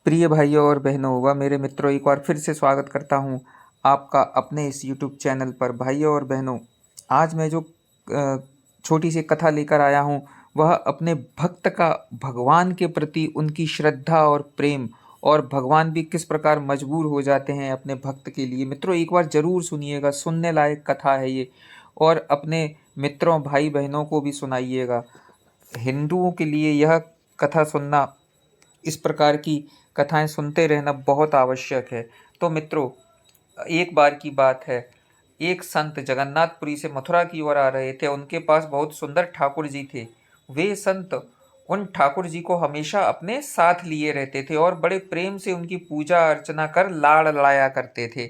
प्रिय भाइयों और बहनों व मेरे मित्रों, एक बार फिर से स्वागत करता हूं आपका अपने इस YouTube चैनल पर। भाइयों और बहनों, आज मैं जो छोटी सी कथा लेकर आया हूं वह अपने भक्त का भगवान के प्रति उनकी श्रद्धा और प्रेम, और भगवान भी किस प्रकार मजबूर हो जाते हैं अपने भक्त के लिए। मित्रों, एक बार ज़रूर सुनिएगा, सुनने लायक कथा है ये, और अपने मित्रों भाई बहनों को भी सुनाइएगा। हिंदुओं के लिए यह कथा सुनना, इस प्रकार की कथाएं सुनते रहना बहुत आवश्यक है। तो मित्रों, एक बार की बात है, एक संत जगन्नाथपुरी से मथुरा की ओर आ रहे थे। उनके पास बहुत सुंदर ठाकुर जी थे। वे संत उन ठाकुर जी को हमेशा अपने साथ लिए रहते थे और बड़े प्रेम से उनकी पूजा अर्चना कर लाड़ लड़ाया करते थे।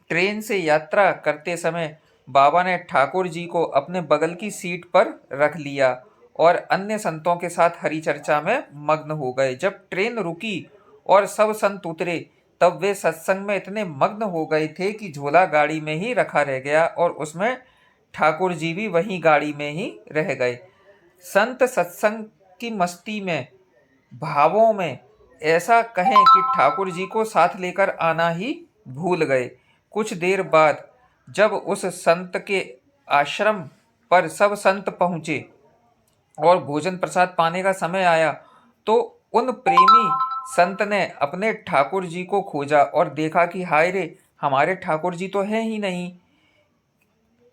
ट्रेन से यात्रा करते समय बाबा ने ठाकुर जी को अपने बगल की सीट पर रख लिया और अन्य संतों के साथ हरि चर्चा में मग्न हो गए। जब ट्रेन रुकी और सब संत उतरे, तब वे सत्संग में इतने मग्न हो गए थे कि झोला गाड़ी में ही रखा रह गया और उसमें ठाकुर जी भी वहीं गाड़ी में ही रह गए। संत सत्संग की मस्ती में, भावों में ऐसा कहें कि ठाकुर जी को साथ लेकर आना ही भूल गए। कुछ देर बाद जब उस संत के आश्रम पर सब संत पहुँचे और भोजन प्रसाद पाने का समय आया, तो उन प्रेमी संत ने अपने ठाकुर जी को खोजा और देखा कि हाय रे, हमारे ठाकुर जी तो हैं ही नहीं।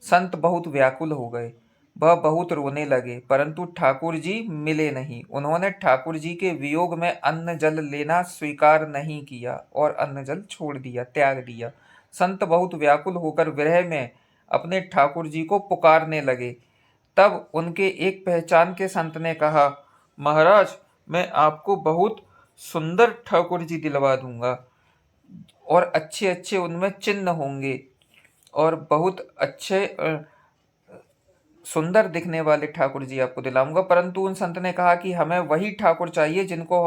संत बहुत व्याकुल हो गए, वह बहुत रोने लगे, परंतु ठाकुर जी मिले नहीं। उन्होंने ठाकुर जी के वियोग में अन्न जल लेना स्वीकार नहीं किया और अन्न जल छोड़ दिया, त्याग दिया। संत बहुत व्याकुल होकर विरह में अपने ठाकुर जी को पुकारने लगे। तब उनके एक पहचान के संत ने कहा, महाराज, मैं आपको बहुत सुंदर ठाकुर जी दिलवा दूंगा और अच्छे अच्छे उनमें चिन्ह होंगे और बहुत अच्छे सुंदर दिखने वाले ठाकुर जी आपको दिलाऊंगा। परंतु उन संत ने कहा कि हमें वही ठाकुर चाहिए जिनको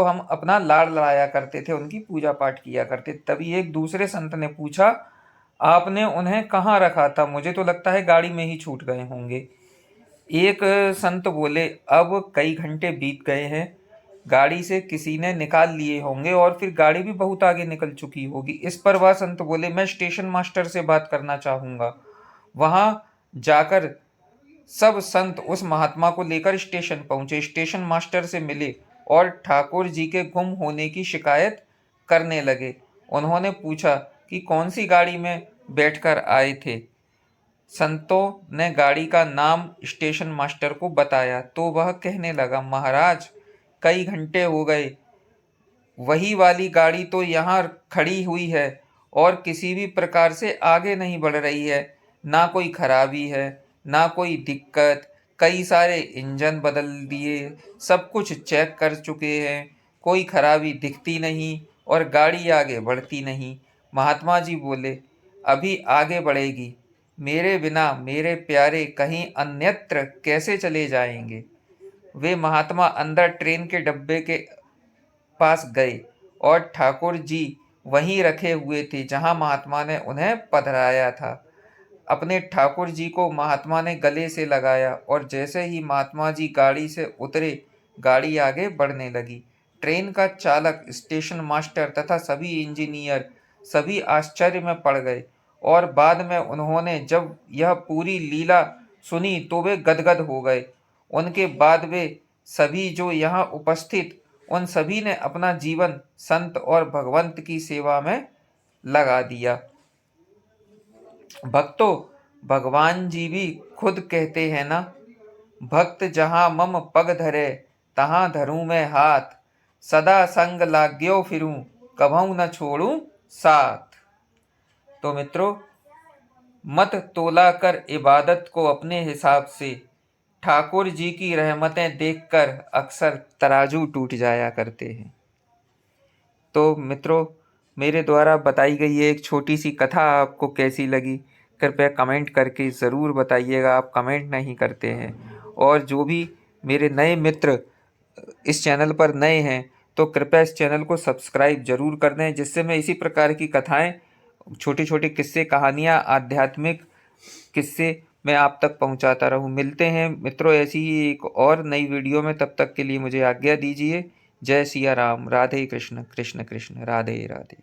हम अपना लाड़ लड़ाया करते थे, उनकी पूजा पाठ किया करते। तभी एक दूसरे संत ने पूछा, आपने उन्हें कहाँ रखा था? मुझे तो लगता है गाड़ी में ही छूट गए होंगे। एक संत बोले, अब कई घंटे बीत गए हैं, गाड़ी से किसी ने निकाल लिए होंगे और फिर गाड़ी भी बहुत आगे निकल चुकी होगी। इस पर वह संत बोले, मैं स्टेशन मास्टर से बात करना चाहूँगा। वहाँ जाकर सब संत उस महात्मा को लेकर स्टेशन पहुँचे, स्टेशन मास्टर से मिले और ठाकुर जी के गुम होने की शिकायत करने लगे। उन्होंने पूछा कि कौन सी गाड़ी में बैठकर आए थे। संतों ने गाड़ी का नाम स्टेशन मास्टर को बताया तो वह कहने लगा, महाराज, कई घंटे हो गए, वही वाली गाड़ी तो यहाँ खड़ी हुई है और किसी भी प्रकार से आगे नहीं बढ़ रही है। ना कोई खराबी है, ना कोई दिक्कत। कई सारे इंजन बदल दिए, सब कुछ चेक कर चुके हैं, कोई खराबी दिखती नहीं और गाड़ी आगे बढ़ती नहीं। महात्मा जी बोले, अभी आगे बढ़ेगी, मेरे बिना मेरे प्यारे कहीं अन्यत्र कैसे चले जाएंगे। वे महात्मा अंदर ट्रेन के डब्बे के पास गए और ठाकुर जी वहीं रखे हुए थे जहां महात्मा ने उन्हें पधराया था। अपने ठाकुर जी को महात्मा ने गले से लगाया और जैसे ही महात्मा जी गाड़ी से उतरे, गाड़ी आगे बढ़ने लगी। ट्रेन का चालक, स्टेशन मास्टर तथा सभी इंजीनियर सभी आश्चर्य में पड़ गए और बाद में उन्होंने जब यह पूरी लीला सुनी तो वे गदगद हो गए। उनके बाद वे सभी जो यहाँ उपस्थित, उन सभी ने अपना जीवन संत और भगवंत की सेवा में लगा दिया। भक्तों, भगवान जी भी खुद कहते हैं ना, भक्त जहाँ मम पग धरे तहाँ धरूं मैं हाथ, सदा संग लाग्यो फिरूं कभऊ न छोड़ूं साथ। तो मित्रों, मत तोला कर इबादत को अपने हिसाब से, ठाकुर जी की रहमतें देखकर अक्सर तराजू टूट जाया करते हैं। तो मित्रों, मेरे द्वारा बताई गई ये एक छोटी सी कथा आपको कैसी लगी, कृपया कमेंट करके ज़रूर बताइएगा। आप कमेंट नहीं करते हैं। और जो भी मेरे नए मित्र इस चैनल पर नए हैं, तो कृपया इस चैनल को सब्सक्राइब जरूर कर दें, जिससे मैं इसी प्रकार की कथाएं, छोटे छोटे किस्से, कहानियां, आध्यात्मिक किस्से मैं आप तक पहुंचाता रहूं। मिलते हैं मित्रों ऐसी ही एक और नई वीडियो में, तब तक के लिए मुझे आज्ञा दीजिए। जय सिया राम, राधे कृष्ण कृष्ण कृष्ण, राधे राधे।